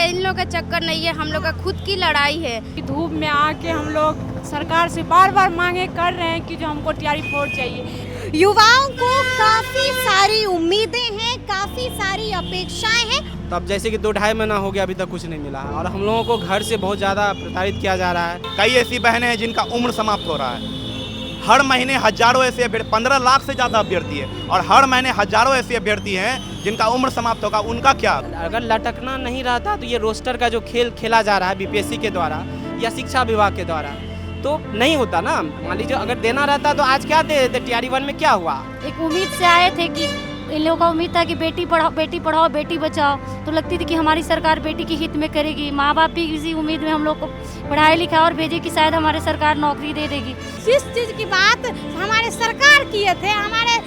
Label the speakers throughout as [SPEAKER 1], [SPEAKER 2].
[SPEAKER 1] है, इन लोग का चक्कर नहीं है, हम लोग का खुद की लड़ाई है।
[SPEAKER 2] धूप में आके हम लोग सरकार से बार बार मांगे कर रहे हैं कि जो हमको टीआरई 4 चाहिए।
[SPEAKER 3] युवाओं को काफी सारी उम्मीदें हैं, काफी सारी अपेक्षाएं हैं।
[SPEAKER 4] तब जैसे कि 2-2.5 महीना हो गया, अभी तक कुछ नहीं मिला है और हम लोगों को घर से बहुत ज़्यादा प्रताड़ित किया जा रहा है।
[SPEAKER 5] कई ऐसी बहनें हैं जिनका उम्र समाप्त हो रहा है। हर महीने हजारों ऐसे अभ्यर्थी, 15 लाख से ज़्यादा अभ्यर्थी है और हर महीने हजारों ऐसे अभ्यर्थी हैं जिनका उम्र समाप्त होगा, उनका क्या?
[SPEAKER 4] अगर लटकना नहीं रहता तो ये रोस्टर का जो खेल खेला जा रहा है बीपीएससी के द्वारा या शिक्षा विभाग के द्वारा तो नहीं होता ना। मान लीजिए अगर देना रहता तो आज क्या दे देते? टीआरई 1 में क्या हुआ?
[SPEAKER 6] एक उम्मीद से आए थे कि इन लोगों का उम्मीद था कि बेटी पढ़ाओ बेटी बचाओ, तो लगती थी कि हमारी सरकार बेटी के हित में करेगी। माँ बाप भी इसी उम्मीद में हम लोग को पढ़ाई लिखा और भेजे कि शायद हमारी सरकार नौकरी दे देगी।
[SPEAKER 3] जिस चीज की बात हमारे सरकार किए थे, हमारे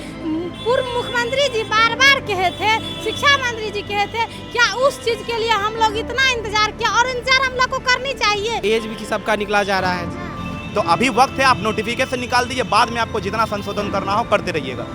[SPEAKER 3] पूर्व मुख्यमंत्री जी बार बार कहे थे, शिक्षा मंत्री जी कहे थे, क्या उस चीज के लिए हम लोग इतना इंतजार किया? और इंतजार हम लोग को करनी चाहिए।
[SPEAKER 4] एज भी सबका निकला जा रहा है।
[SPEAKER 5] तो अभी वक्त है, आप नोटिफिकेशन निकाल दीजिए, बाद में आपको जितना संशोधन करना हो करते रहिएगा।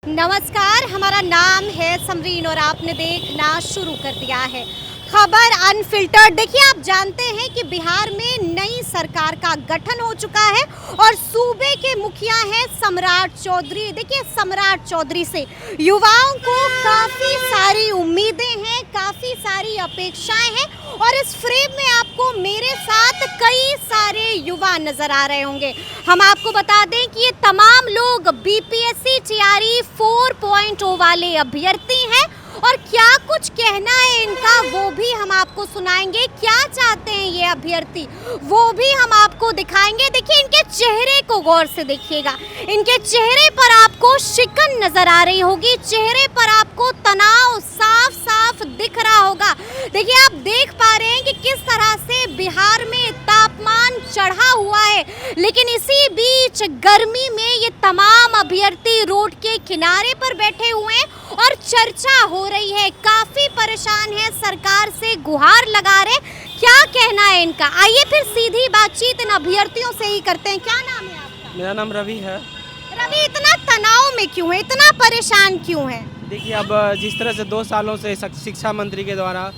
[SPEAKER 3] नमस्कार, हमारा नाम है समरीन और आपने देखना शुरू कर दिया है खबर अनफिल्टर्ड। देखिए, आप जानते हैं कि बिहार में नई सरकार का गठन हो चुका है और सूबे के मुखिया हैं सम्राट चौधरी। देखिए, सम्राट चौधरी से युवाओं को काफ़ी सारी उम्मीदें हैं, काफ़ी सारी अपेक्षाएं हैं और इस फ्रेम में आपको मेरे साथ कई सारे युवा नजर आ रहे होंगे। हम आपको बता दें कि ये तमाम लोग बीपीएससी टीआरई 4.0 वाले अभ्यर्थी हैं और क्या कुछ कहना है इनका वो भी हम आपको सुनाएंगे। क्या चाहते हैं ये अभ्यर्थी वो भी हम आपको दिखाएंगे। देखिए, इनके चेहरे को गौर से देखिएगा, इनके चेहरे पर आपको शिकन नजर आ रही होगी, चेहरे पर आपको तनाव साफ साफ दिख रहा होगा। देखिए, आप देख पा रहे हैं कि किस तरह से बिहार में तापमान चढ़ा हुआ है, लेकिन इसी बीच गर्मी में ये तमाम अभ्यर्थी रोड के किनारे पर बैठे हुए हैं और चर्चा हो रही है। काफी परेशान है, सरकार से गुहार लगा रहे। क्या कहना है इनका? आइए फिर सीधी बातचीत इन अभ्यर्थियों से ही करते हैं। क्या नाम है आपका?
[SPEAKER 4] मेरा नाम रवि है।
[SPEAKER 3] रवि, इतना तनाव में क्यों है, इतना परेशान क्यों है?
[SPEAKER 4] देखिए, अब जिस तरह से 2 सालों से शिक्षा मंत्री के द्वारा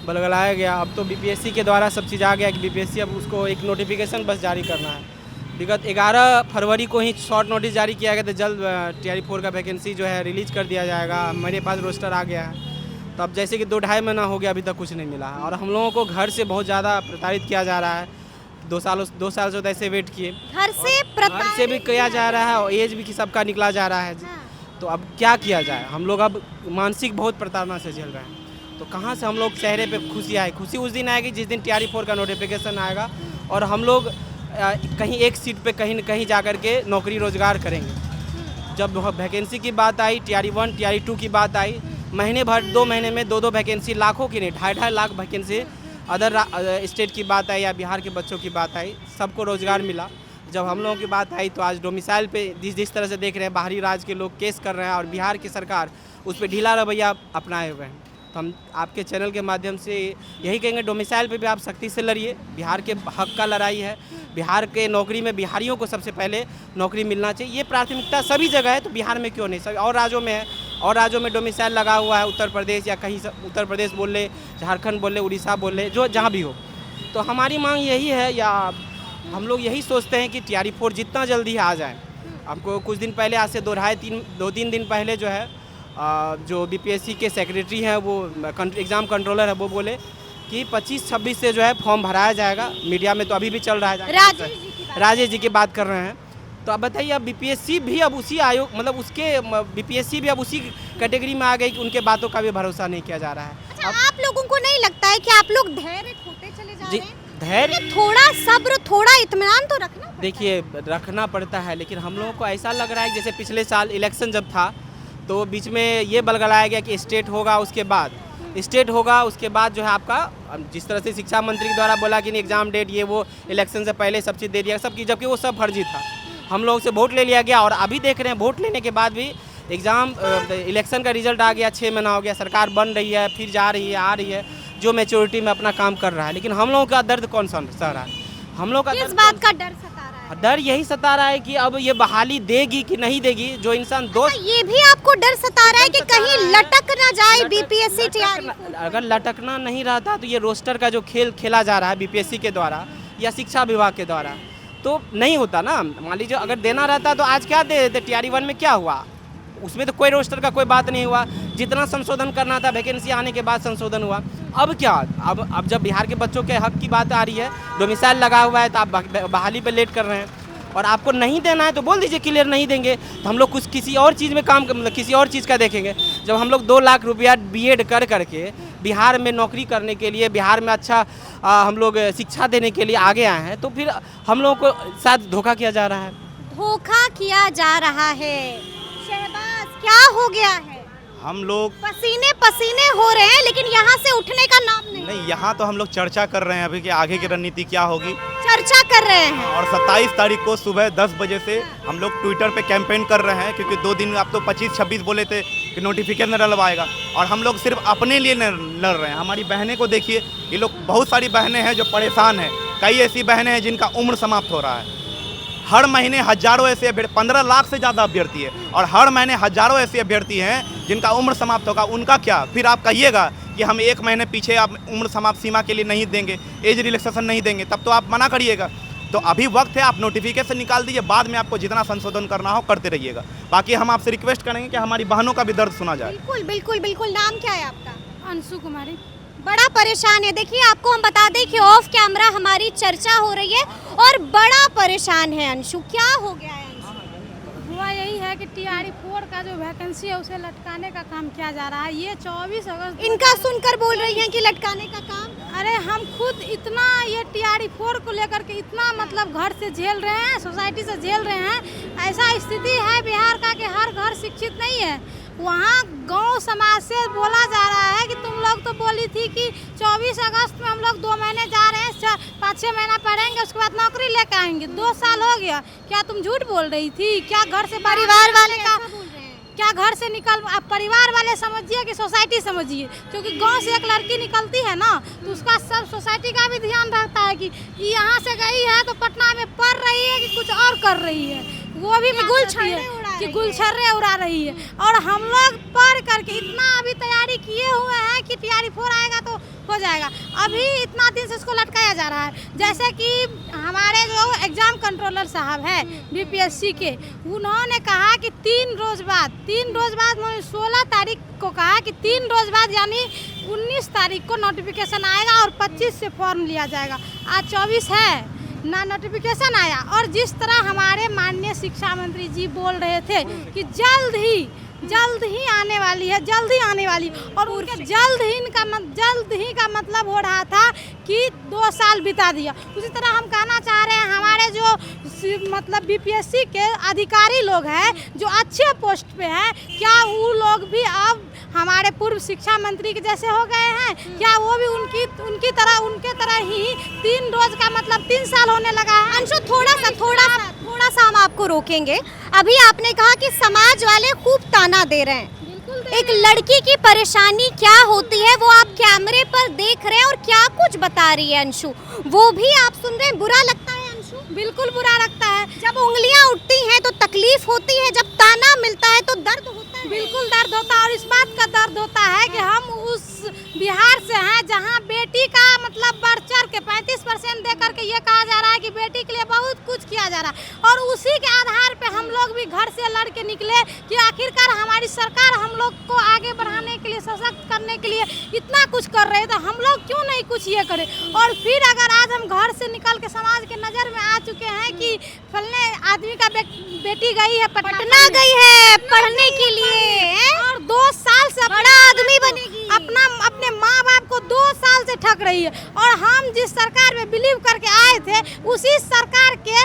[SPEAKER 4] बलगलाया गया, अब तो बीपीएससी के द्वारा सब चीज़ आ गया कि बीपीएससी अब उसको एक नोटिफिकेशन बस जारी करना है। विगत 11 फरवरी को ही शॉर्ट नोटिस जारी किया गया था, जल्द टीआरई 4 का वैकेंसी जो है रिलीज कर दिया जाएगा। मेरे पास रोस्टर आ गया है। तो अब जैसे कि 2-2.5 महीना हो गया, अभी तक कुछ नहीं मिला है और हम लोगों को घर से बहुत ज़्यादा प्रताड़ित किया जा रहा है। 2 साल से ऐसे वेट किए,
[SPEAKER 3] घर से
[SPEAKER 4] भी किया जा रहा है और एज भी सबका निकला जा रहा है। तो अब क्या किया जाए? हम लोग अब मानसिक बहुत प्रताड़ना से झेल रहे हैं। तो कहाँ से हम लोग चेहरे पे खुशी आए? खुशी उस दिन आएगी जिस दिन टीआरई 4 का नोटिफिकेशन आएगा और हम लोग कहीं एक सीट पे कहीं न कहीं जा कर के नौकरी रोजगार करेंगे। जब वैकेंसी की बात आई, टीआरई 1 टीआरई 2 की बात आई, महीने भर 2 महीने में 2 वैकेंसी, लाखों की नहीं 2.5 लाख वैकेंसी अदर स्टेट की बात आई या बिहार के बच्चों की बात आई, सबको रोजगार मिला। जब हम लोगों की बात आई तो आज डोमिसाइल पे जिस तरह से देख रहे हैं बाहरी राज्य के लोग केस कर रहे हैं और बिहार की सरकार उस पर ढीला रवैया अपनाए हुए हैं। तो हम आपके चैनल के माध्यम से यही कहेंगे, डोमिसाइल पे भी आप सख्ती से लड़िए। बिहार के हक का लड़ाई है। बिहार के नौकरी में बिहारियों को सबसे पहले नौकरी मिलना चाहिए। ये प्राथमिकता सभी जगह है, तो बिहार में क्यों नहीं? सभी और राज्यों में है, और राज्यों में डोमिसाइल लगा हुआ है। उत्तर प्रदेश या कहीं उत्तर प्रदेश बोल ले, झारखंड बोल ले, उड़ीसा बोल ले, जो जहाँ भी हो। तो हमारी मांग यही है, या हम लोग यही सोचते हैं कि टीआरई 4 जितना जल्दी आ जाए। हमको कुछ दिन पहले, आज से 2-3 दिन पहले जो है जो बीपीएससी के सेक्रेटरी हैं, वो एग्ज़ाम कंट्रोलर है, वो बोले कि 25-26 से जो है फॉर्म भराया जाएगा। मीडिया में तो अभी भी चल रहा है, राजेश जी की बात कर रहे हैं। तो अब बताइए, अब बीपीएससी भी अब उसी आयोग, मतलब उसके बीपीएससी भी अब उसी कैटेगरी में आ गई कि उनके बातों का भी भरोसा नहीं किया जा रहा है।
[SPEAKER 3] अच्छा, आप लोगों को नहीं लगता है कि आप लोग धैर्य खोते चले जा रहे हैं?
[SPEAKER 4] धैर्य,
[SPEAKER 3] थोड़ा सब्र, थोड़ा इत्मीनान तो रखना।
[SPEAKER 4] देखिए, रखना पड़ता है, लेकिन हम लोगों को ऐसा लग रहा है जैसे पिछले साल इलेक्शन जब था तो बीच में ये बलगलाया गया कि स्टेट होगा, उसके बाद जो है आपका, जिस तरह से शिक्षा मंत्री द्वारा बोला कि एग्ज़ाम डेट ये वो इलेक्शन से पहले सब चीज़ दे दिया सबकी, जबकि वो सब फर्जी था। हम लोगों से वोट ले लिया गया और अभी देख रहे हैं वोट लेने के बाद भी इलेक्शन का रिजल्ट आ गया, 6 महीना हो गया, सरकार बन रही है, फिर जा रही है, आ रही है, जो मैच्योरिटी में अपना काम कर रहा है। लेकिन हम लोगों का दर्द कौन सा सह रहा है? हम लोग का
[SPEAKER 3] किस बात का डर सता रहा है?
[SPEAKER 4] डर यही सता रहा है कि अब ये बहाली देगी कि नहीं देगी। जो इंसान
[SPEAKER 3] ये भी आपको डर सता रहा है कि कहीं लटक ना जाए बीपीएससी टीआरई?
[SPEAKER 4] अगर लटकना नहीं रहता तो ये रोस्टर का जो खेल खेला जा रहा है बीपीएससी के द्वारा या शिक्षा विभाग के द्वारा तो नहीं होता ना। मान लीजिए अगर देना रहता तो आज क्या दे देते। टीआरई 1 में क्या हुआ, उसमें तो कोई रोस्टर का कोई बात नहीं हुआ। जितना संशोधन करना था वैकेंसी आने के बाद संशोधन हुआ। अब क्या, अब जब बिहार के बच्चों के हक की बात आ रही है, डोमिसाइल लगा हुआ है तो आप बहाली पे लेट कर रहे हैं और आपको नहीं देना है तो बोल दीजिए क्लियर नहीं देंगे तो हम लोग कुछ किसी और चीज़ में काम मतलब किसी और चीज़ का देखेंगे। जब हम लोग 2 लाख रुपया बीएड कर करके बिहार में नौकरी करने के लिए, बिहार में अच्छा हम लोग शिक्षा देने के लिए आगे आए हैं तो फिर हम लोगों को शायद धोखा किया जा रहा है।
[SPEAKER 3] धोखा किया जा रहा है। शहबाज, क्या हो गया है?
[SPEAKER 5] हम लोग
[SPEAKER 3] पसीने पसीने हो रहे हैं लेकिन यहाँ से उठने का नाम
[SPEAKER 5] नहीं, यहाँ तो हम लोग चर्चा कर रहे हैं अभी कि आगे की रणनीति क्या होगी।
[SPEAKER 3] चर्चा कर रहे हैं
[SPEAKER 5] और 27 तारीख को सुबह 10 बजे से हम लोग ट्विटर पे कैंपेन कर रहे हैं क्योंकि 2 दिन आप तो 25-26 बोले थे कि नोटिफिकेशन डलवाएगा और हम लोग सिर्फ अपने लिए लड़ रहे हैं। हमारी बहनें को देखिए, ये लोग बहुत सारी बहनें हैं जो परेशान हैं। कई ऐसी बहनें हैं जिनका उम्र समाप्त हो रहा है। हर महीने हजारों ऐसे 15 लाख से ज़्यादा अभ्यर्थी है और हर महीने हजारों ऐसे अभ्यर्थी हैं जिनका उम्र समाप्त होगा। उनका क्या? फिर आप कहिएगा कि हम 1 महीने पीछे आप उम्र समाप्त सीमा के लिए नहीं देंगे, एज रिलैक्सेशन नहीं देंगे, तब तो आप मना करिएगा। तो अभी वक्त है, आप नोटिफिकेशन निकाल दीजिए, बाद में आपको जितना संशोधन करना हो करते रहिएगा। बाकी हम आपसे रिक्वेस्ट करेंगे कि हमारी बहनों का भी दर्द सुना जाए।
[SPEAKER 3] बिल्कुल बिल्कुल बिल्कुल। नाम क्या है आपका?
[SPEAKER 2] अंशु कुमारी।
[SPEAKER 3] बड़ा परेशान है। देखिए, आपको हम बता दें कि ऑफ कैमरा हमारी चर्चा हो रही है और बड़ा परेशान है अंशु। क्या हो गया है अंशु?
[SPEAKER 2] हुआ यही है कि टीआरई 4 का जो वैकेंसी है उसे लटकाने का काम किया जा रहा है। ये 24 अगस्त
[SPEAKER 3] इनका सुनकर बोल रही हैं कि लटकाने का काम।
[SPEAKER 2] अरे हम खुद इतना ये टीआरई 4 को लेकर के इतना मतलब घर से झेल रहे हैं, सोसाइटी से झेल रहे हैं। ऐसा स्थिति है बिहार का कि हर घर शिक्षित नहीं है। वहाँ गांव समाज से बोला जा रहा है कि तुम लोग तो बोली थी कि 24 अगस्त में हम लोग 2 महीने जा रहे हैं, 5-6 महीना पढ़ेंगे, उसके बाद नौकरी लेकर आएंगे। 2 साल हो गया, क्या तुम झूठ बोल रही थी? क्या घर से
[SPEAKER 3] परिवार वाले का
[SPEAKER 2] क्या घर से निकल, आप परिवार वाले समझिए कि सोसाइटी समझिए, क्योंकि गांव से एक लड़की निकलती है ना तो उसका सब सोसाइटी का भी ध्यान रहता है कि यहाँ से गई है तो पटना में पढ़ रही है कि कुछ और कर रही है, वो भी गुलछर्रे उड़ा रही है। और हम लोग पढ़ करके इतना अभी तैयारी किए हुए हैं कि टीआरई 4 आएगा तो हो जाएगा। अभी इतना दिन से इसको लटकाया जा रहा है। जैसे कि हमारे जो एग्जाम कंट्रोलर साहब है बीपीएससी के, उन्होंने कहा कि 3 रोज बाद 16 तारीख को कहा कि 3 रोज बाद यानी 19 तारीख को नोटिफिकेशन आएगा और 25 से फॉर्म लिया जाएगा। आज 24 है ना, नोटिफिकेशन आया। और जिस तरह हमारे माननीय शिक्षा मंत्री जी बोल रहे थे कि जल्द ही आने वाली है, जल्द ही आने वाली, और उनके जल्द ही का मतलब हो रहा था कि 2 साल बिता दिया। उसी तरह हम कहना चाह रहे हैं हमारे जो मतलब बीपीएससी के अधिकारी लोग हैं जो अच्छे पोस्ट पे हैं, क्या वो लोग भी अब हमारे पूर्व शिक्षा मंत्री के जैसे हो गए हैं? क्या वो भी उनके तरह ही 3 रोज का मतलब 3 साल होने लगा है?
[SPEAKER 3] अंशु, थोड़ा सा हम आपको रोकेंगे। अभी आपने कहा कि समाज वाले खूब ताना दे रहे हैं। एक लड़की की परेशानी क्या होती है वो आप कैमरे पर देख रहे हैं और क्या कुछ बता रही है अंशु, वो भी आप सुन रहे हैं। बुरा लगता है अंशु?
[SPEAKER 2] बिल्कुल बुरा लगता है।
[SPEAKER 3] जब उंगलियां उठती हैं तो तकलीफ होती है, जब ताना मिलता है तो दर्द होता है।
[SPEAKER 2] बिल्कुल दर्द होता है। और इस बात का दर्द होता है कि हम उस बिहार से हैं जहां बेटी का मतलब बढ़ चढ़ के 35% दे करके ये कहा जा रहा है कि बेटी के लिए बहुत कुछ किया जा रहा है। और उसी के आधार पे हम लोग भी घर से लड़ के निकले कि आखिरकार हमारी सरकार हम लोग को आगे बढ़ाने के लिए, सशक्त करने के लिए इतना कुछ कर रहे थे, हम लोग क्यों नहीं कुछ ये करें। और फिर अगर आज हम घर से निकल के समाज के नज़र में आ चुके हैं कि फलने आदमी का बेटी गई है
[SPEAKER 3] पटना गई है पढ़ने के लिए
[SPEAKER 2] और 2 साल से
[SPEAKER 3] बड़ा आदमी बनेगी,
[SPEAKER 2] अपने माँ बाप को 2 साल से ठग रही है। और हम जिस सरकार में बिलीव करके आए थे उसी सरकार के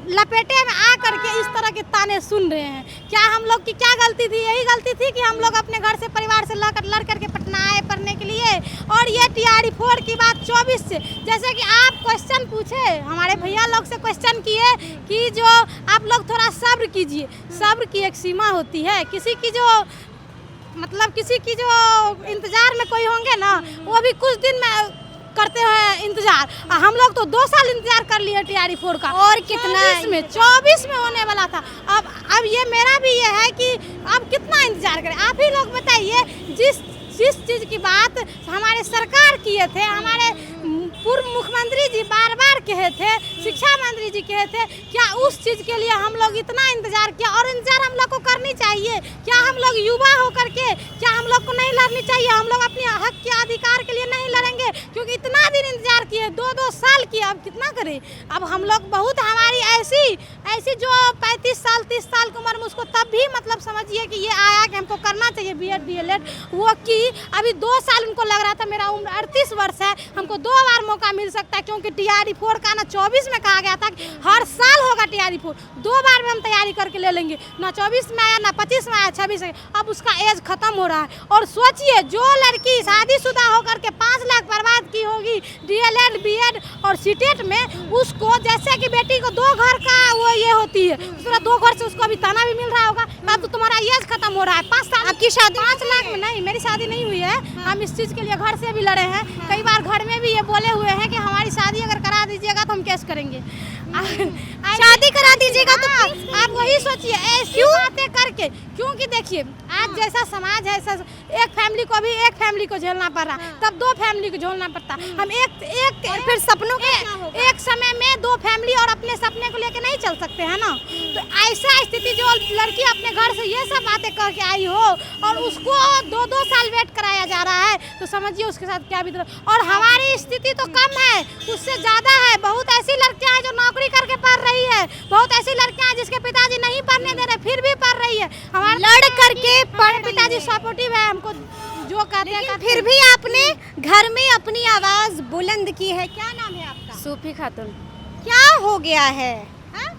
[SPEAKER 2] लपेटे में आ करके इस तरह के ताने सुन रहे हैं। क्या हम लोग की क्या गलती थी? यही गलती थी कि हम लोग अपने घर से परिवार से लड़ करके पटना आए पढ़ने के लिए। और ये टीआरई 4 की बात 24 से, जैसे कि आप क्वेश्चन पूछे, हमारे भैया लोग से क्वेश्चन किए कि जो आप लोग थोड़ा सब्र कीजिए। सब्र की एक सीमा होती है। किसी की जो इंतजार में कोई होंगे ना, वो भी कुछ दिन में करते हैं इंतजार। हम लोग तो 2 साल इंतजार कर लिए TRE 4 का,
[SPEAKER 3] और कितना
[SPEAKER 2] 24 में होने वाला था। अब ये मेरा भी ये है कि अब कितना इंतजार करें। आप ही लोग बताइए, जिस चीज़ की बात हमारे सरकार किए थे, हमारे पूर्व मुख्यमंत्री जी बार बार कहे थे, शिक्षा मंत्री जी कहे थे, क्या उस चीज़ के लिए हम लोग इतना इंतजार किया? और इंतजार हम लोग को करनी चाहिए। क्या हम लोग युवा होकर के क्या हम लोग को नहीं लड़नी चाहिए? हम लोग अपने हक के अधिकार के लिए नहीं लड़ेंगे? क्योंकि इतना दिन इंतजार किए, 2 साल किए, अब कितना करें? अब हम लोग बहुत हमारी ऐसी जो 35 साल 30 साल की उम्र में, उसको तब भी मतलब समझिए कि ये आया कि हमको करना चाहिए BEd DLEd, वो की अभी 2 साल उनको लग रहा था। मेरा उम्र 38 वर्ष है, हमको 2 बार मौका मिल सकता है, क्योंकि TRE 4 का ना 24 में कहा गया था कि हर साल होगा TRE 4। 2 बार में हम तैयारी करके ले लेंगे, ना 24 में आया, ना 25 में आया, 26 में। अब उसका एज खत्म हो रहा है। और सोचिए, जो लड़की शादीशुदा होकर के 5 लाख बर्बाद की होगी DLEd BEd और CTET में, उसको जैसे कि बेटी को 2 घर का वो ये होती है, उसका 2 घर से उसको अभी ताना भी मिल रहा होगा। अब तो तुम्हारा एज खत्म हो रहा है। 5 साल
[SPEAKER 3] आपकी शादी
[SPEAKER 2] 5 लाख में नहीं, मेरी शादी नहीं हुई है। हम इस चीज़ के लिए घर से भी लड़े हैं। कई बार घर में भी ये बोले हुए हैं कि हमारी शादी अगर करा दीजिएगा तो हम केस करेंगे।
[SPEAKER 3] शादी करा दीजिएगा तो
[SPEAKER 2] आप वही सोचिए, ऐसी बातें करके। क्योंकि देखिए, आज जैसा समाज है, एक फैमिली को झेलना पड़ रहा, तब 2 फैमिली को झेलना पड़ता। हम एक
[SPEAKER 3] और फिर सपनों का क्या होगा?
[SPEAKER 2] एक समय में 2 फैमिली और अपने सपने को लेके नहीं चल सकते हैं ना। तो ऐसा स्थिति, जो लड़की अपने घर से ये सब बातें करके आई हो और उसको 2 साल वेट कराया जा रहा है, तो समझिए उसके साथ क्या बीत रहा। और हमारी स्थिति तो कम है, उससे ज़्यादा है। बहुत ऐसी लड़कियां हैं जो नौकरी करके पढ़ रही है, बहुत ऐसी लड़कियां हैं जिसके पिताजी नहीं पढ़ने दे रहे, फिर भी पढ़ रही है। हमारे
[SPEAKER 3] लड़ करके पढ़
[SPEAKER 2] पिताजी सपोर्टिव है हमको, जो कहते हैं।
[SPEAKER 3] फिर भी आपने घर में अपनी आवाज बुलंद की है। क्या नाम है आपका?
[SPEAKER 1] सूफी खातून।
[SPEAKER 3] क्या हो गया है?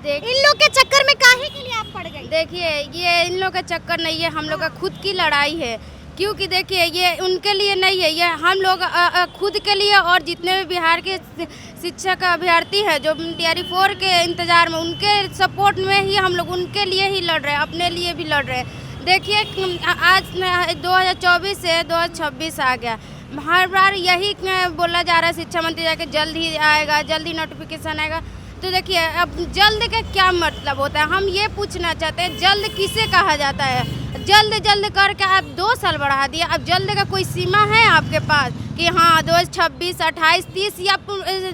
[SPEAKER 3] इन लोग के चक्कर में काहे के लिए आप पड़ गई?
[SPEAKER 1] देखिए, ये इन लोग का चक्कर नहीं है, हम लोग का खुद की लड़ाई है। क्योंकि देखिए, ये उनके लिए नहीं है, ये हम लोग खुद के लिए, और जितने भी बिहार के शिक्षक अभ्यर्थी है जो TRE 4 के इंतज़ार में, उनके सपोर्ट में ही हम लोग उनके लिए ही लड़ रहे हैं, अपने लिए भी लड़ रहे हैं। देखिए, आज 2024 से 2026 आ गया, हर बार यही बोला जा रहा है शिक्षा मंत्री जाके जल्द ही आएगा, जल्द ही नोटिफिकेशन आएगा। तो देखिए, अब जल्द का क्या मतलब होता है? हम ये पूछना चाहते हैं, जल्द किसे कहा जाता है? जल्द करके आप 2 साल बढ़ा दिए। अब जल्द का कोई सीमा है आपके पास कि हाँ 2026, 28, 30 या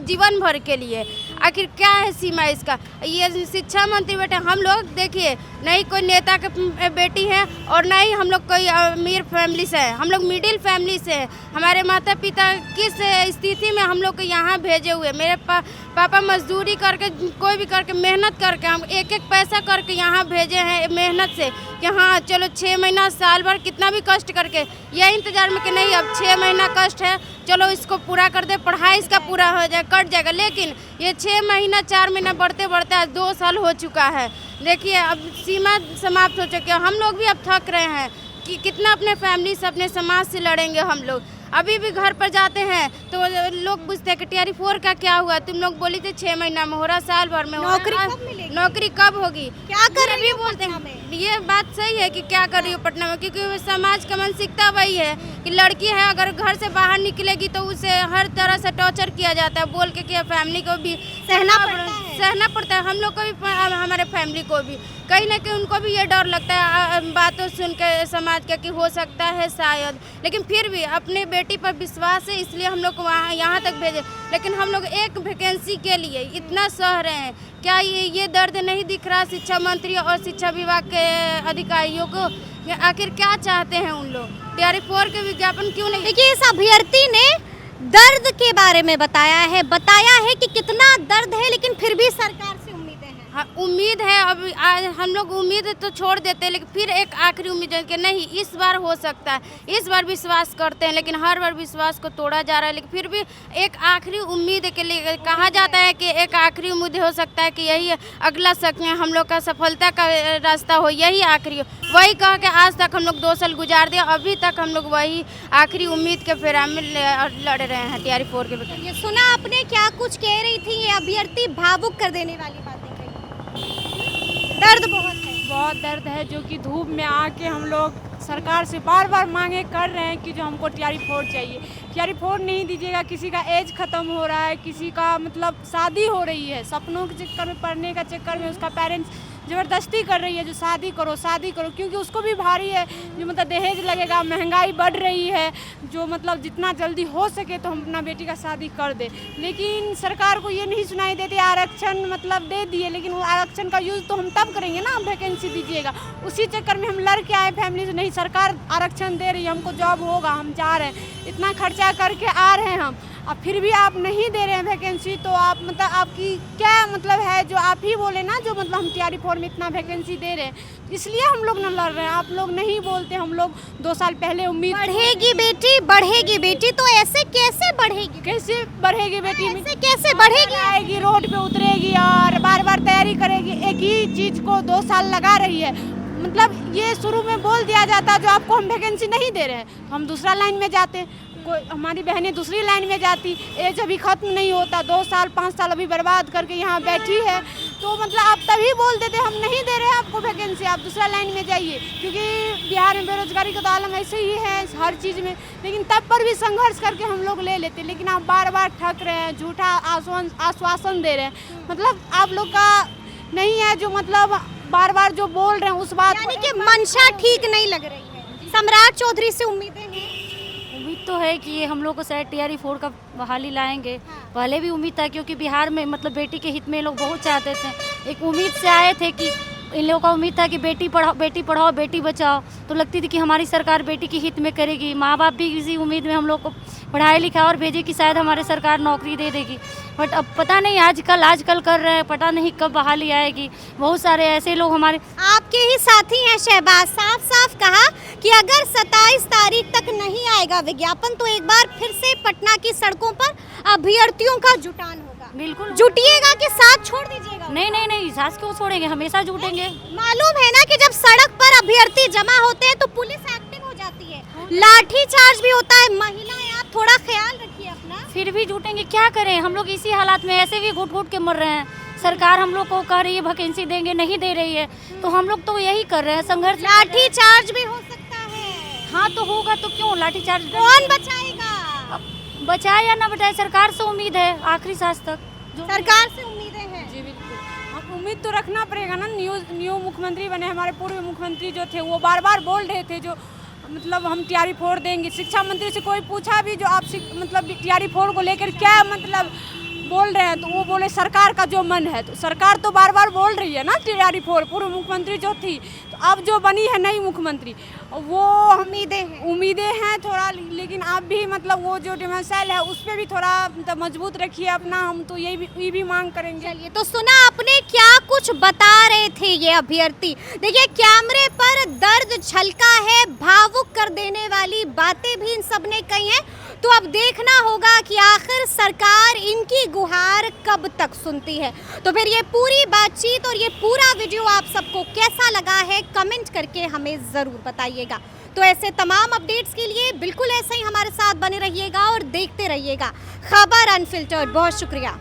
[SPEAKER 1] जीवन भर के लिए? आखिर क्या है सीमा इसका? ये शिक्षा मंत्री बेटे, हम लोग देखिए, नहीं कोई नेता के बेटी हैं और ना ही हम लोग कोई अमीर फैमिली से हैं, हम लोग मिडिल फैमिली से हैं। हमारे माता पिता किस स्थिति में हम लोग को यहाँ भेजे हुए, मेरे पापा मजदूरी करके, कोई भी करके, मेहनत करके, हम एक पैसा करके यहाँ भेजे हैं मेहनत से, कि हाँ चलो 6 महीना साल भर कितना भी कष्ट करके, यही इंतजार में कि नहीं अब 6 महीना कष्ट है, चलो इसको पूरा कर दे, पढ़ाई इसका पूरा हो जाए, कट जाएगा। लेकिन ये 6 महीना 4 महीना बढ़ते बढ़ते आज 2 साल हो चुका है। देखिए, अब सीमा समाप्त हो चुकी है। हम लोग भी अब थक रहे हैं कि कितना अपने फैमिली से, अपने समाज से लड़ेंगे हम लोग। अभी भी घर पर जाते हैं तो लोग पूछते हैं कि TRE 4 का क्या हुआ? तुम लोग बोली थे 6 महीना में हो रहा, साल भर में हो रहा,
[SPEAKER 3] नौकरी कब मिलेगी?
[SPEAKER 1] नौकरी कब होगी?
[SPEAKER 3] क्या कर रही
[SPEAKER 1] भी
[SPEAKER 3] हो
[SPEAKER 1] बोलते
[SPEAKER 3] पटना
[SPEAKER 1] हैं।
[SPEAKER 3] में?
[SPEAKER 1] ये बात सही है कि क्या कर रही हो पटना में, क्योंकि समाज का मानसिकता वही है कि लड़की है अगर घर से बाहर निकलेगी तो उसे हर तरह से टॉर्चर किया जाता है, बोल के कि फैमिली को भी सहना पड़ता है, हम लोग को भी, हमारे फैमिली को भी कहीं ना कहीं उनको भी ये डर लगता है बातों सुन के समाज का कि हो सकता है शायद। लेकिन फिर भी अपने बेटी पर विश्वास है, इसलिए हम लोग को वहाँ यहाँ तक भेजे। लेकिन हम लोग एक वैकेंसी के लिए इतना सह रहे हैं, क्या ये दर्द नहीं दिख रहा शिक्षा मंत्री और शिक्षा विभाग के अधिकारियों को? आखिर क्या चाहते हैं उन लोग? TRE 4 के विज्ञापन क्यों नहीं?
[SPEAKER 3] देखिए, इस अभ्यर्थी ने दर्द के बारे में बताया है कि कितना दर्द है, लेकिन फिर भी सरकार से उम्मीदें हैं।
[SPEAKER 1] हाँ, उम्मीद है। अब आज हम लोग उम्मीद तो छोड़ देते हैं, लेकिन फिर एक आखिरी उम्मीद है कि नहीं इस बार हो सकता है, इस बार विश्वास करते हैं, लेकिन हर बार विश्वास को तोड़ा जा रहा है। लेकिन फिर भी एक आखिरी उम्मीद के लिए कहा जाता है कि एक आखिरी उम्मीद हो सकता है कि यही अगला हम लोग का सफलता का रास्ता हो, यही आखिरी हो। वही कह के आज तक हम लोग 2 साल गुजार दिया, अभी तक हम लोग वही आखिरी उम्मीद के फेरा में लड़ रहे हैं TRE 4 के।
[SPEAKER 3] ये सुना आपने, क्या कुछ कह रही थी ये अभ्यर्थी? भावुक कर देने वाली बातें कही, दर्द बहुत है।
[SPEAKER 7] बहुत दर्द है, जो कि धूप में आके हम लोग सरकार से बार बार मांगे कर रहे हैं कि जो हमको TRE 4 चाहिए। TRE 4 नहीं दीजिएगा, किसी का एज ख़त्म हो रहा है, किसी का मतलब शादी हो रही है, सपनों के चक्कर में, पढ़ने का चक्कर में उसका पेरेंट्स ज़बरदस्ती कर रही है जो शादी करो क्योंकि उसको भी भारी है, जो मतलब दहेज लगेगा, महंगाई बढ़ रही है, जो मतलब जितना जल्दी हो सके तो हम अपना बेटी का शादी कर दे। लेकिन सरकार को ये नहीं सुनाई देती, आरक्षण मतलब दे दिए, लेकिन वो आरक्षण का यूज़ तो हम तब करेंगे ना, वैकेंसी दीजिएगा। उसी चक्कर में हम लड़ के आए फैमिली से, नहीं सरकार आरक्षण दे रही है, हमको जॉब होगा, हम जा रहे हैं, इतना खर्चा करके आ रहे हैं हम, अब फिर भी आप नहीं दे रहे हैं वैकेंसी, तो आप मतलब आपकी क्या मतलब है, जो आप ही बोले ना, जो मतलब हम TRE 4 में इतना वैकेंसी दे रहे हैं, इसलिए हम लोग न लड़ रहे हैं। आप लोग नहीं बोलते, हम लोग 2 साल पहले उम्मीद
[SPEAKER 3] बढ़ेगी बेटी, तो ऐसे कैसे बढ़ेगी?
[SPEAKER 7] कैसे बढ़ेगी बेटी,
[SPEAKER 3] ऐसे कैसे बढ़ेगी?
[SPEAKER 7] आएगी, रोड पे उतरेगी और बार बार तैयारी करेगी, एक ही चीज़ को 2 साल लगा रही है। मतलब ये शुरू में बोल दिया जाता जो आपको हम वैकेंसी नहीं दे रहे हैं, हम दूसरा लाइन में जाते, कोई हमारी बहनें दूसरी लाइन में जाती, एज अभी ख़त्म नहीं होता, 2 साल 5 साल अभी बर्बाद करके यहाँ बैठी है, तो मतलब आप तभी बोल देते हम नहीं दे रहे हैं आपको वैकेंसी, आप दूसरा लाइन में जाइए, क्योंकि बिहार में बेरोजगारी का तो आलम ऐसे ही है हर चीज़ में। लेकिन तब पर भी संघर्ष करके हम लोग ले लेते, लेकिन आप बार बार ठग रहे हैं, झूठा आश्वासन दे रहे हैं, मतलब आप लोग का नहीं है, जो मतलब बार बार जो बोल रहे हैं उस बात,
[SPEAKER 3] यानी कि मंशा ठीक नहीं लग रही है। सम्राट चौधरी से उम्मीदें हैं?
[SPEAKER 6] उम्मीद तो है कि ये हम लोग को शायद TRE 4 का बहाली लाएंगे। पहले भी उम्मीद था, क्योंकि बिहार में मतलब बेटी के हित में लोग बहुत चाहते थे, एक उम्मीद से आए थे कि इन लोगों का उम्मीद था कि बेटी पढ़ाओ बेटी बचाओ, तो लगती थी कि हमारी सरकार बेटी के हित में करेगी। माँ बाप भी इसी उम्मीद में हम लोग को पढ़ाई लिखा और भेजे कि शायद हमारे सरकार नौकरी दे देगी, बट अब पता नहीं आजकल कर रहे हैं, पता नहीं कब बहाली आएगी। बहुत सारे ऐसे लोग हमारे
[SPEAKER 3] आपके ही साथी हैं शहबाज, साफ कहा कि अगर 27 तारीख तक नहीं आएगा विज्ञापन तो एक बार फिर से पटना की सड़कों पर अभ्यर्थियों का जुटान होगा।
[SPEAKER 6] बिल्कुल
[SPEAKER 3] जुटिएगा कि साथ छोड़ दीजिएगा?
[SPEAKER 6] नहीं, सास क्यों छोड़ेंगे, हमेशा जुटेंगे।
[SPEAKER 3] मालूम है ना कि जब सड़क पर अभ्यर्थी जमा होते हैं तो पुलिस एक्टिव हो जाती है, लाठी चार्ज भी होता है। महिलाएं आप थोड़ा ख्याल रखिए अपना।
[SPEAKER 6] फिर भी जुटेंगे, क्या करें, हम लोग इसी हालात में ऐसे भी घुट के मर रहे हैं। सरकार हम लोग को कह रही है वैकेंसी देंगे, नहीं दे रही है, तो हम लोग तो यही कर रहे हैं, संघर्ष।
[SPEAKER 3] लाठी चार्ज भी हो सकता है।
[SPEAKER 6] हाँ तो होगा, तो क्यों लाठी चार्ज?
[SPEAKER 3] कौन बचाएगा?
[SPEAKER 6] बचाए या ना बचाए, सरकार से उम्मीद है आखिरी सांस तक।
[SPEAKER 3] सरकार से उम्मीदें हैं।
[SPEAKER 7] जी बिल्कुल, हम उम्मीद तो रखना पड़ेगा ना। न्यू मुख्यमंत्री बने, हमारे पूर्व मुख्यमंत्री जो थे वो बार बार बोल रहे थे जो मतलब हम TRE 4 देंगे। शिक्षा मंत्री से कोई पूछा भी जो आप मतलब TRE 4 को लेकर क्या मतलब बोल रहे हैं, तो वो बोले सरकार का जो मन है, तो सरकार तो बार बार बोल रही है ना TRE 4। पूर्व मुख्यमंत्री जो थी, तो अब जो बनी है नई मुख्यमंत्री, वो उम्मीदें हैं थोड़ा, लेकिन आप भी मतलब वो जो डिमेंसल है उस पर भी थोड़ा मतलब मजबूत रखिए अपना, हम तो ये भी मांग करेंगे।
[SPEAKER 3] चलिए, तो सुना आपने क्या कुछ बता रहे थे ये अभ्यर्थी। देखिए कैमरे पर दर्द झलका है, भावुक कर देने वाली बातें भी इन सब ने कही हैं। तो अब देखना होगा कि आखिर सरकार इनकी गुहार कब तक सुनती है। तो फिर ये पूरी बातचीत और ये पूरा वीडियो आप सबको कैसा लगा है, कमेंट करके हमें ज़रूर बताइएगा। तो ऐसे तमाम अपडेट्स के लिए बिल्कुल ऐसे ही हमारे साथ बने रहिएगा और देखते रहिएगा खबर अनफिल्टर्ड। बहुत शुक्रिया।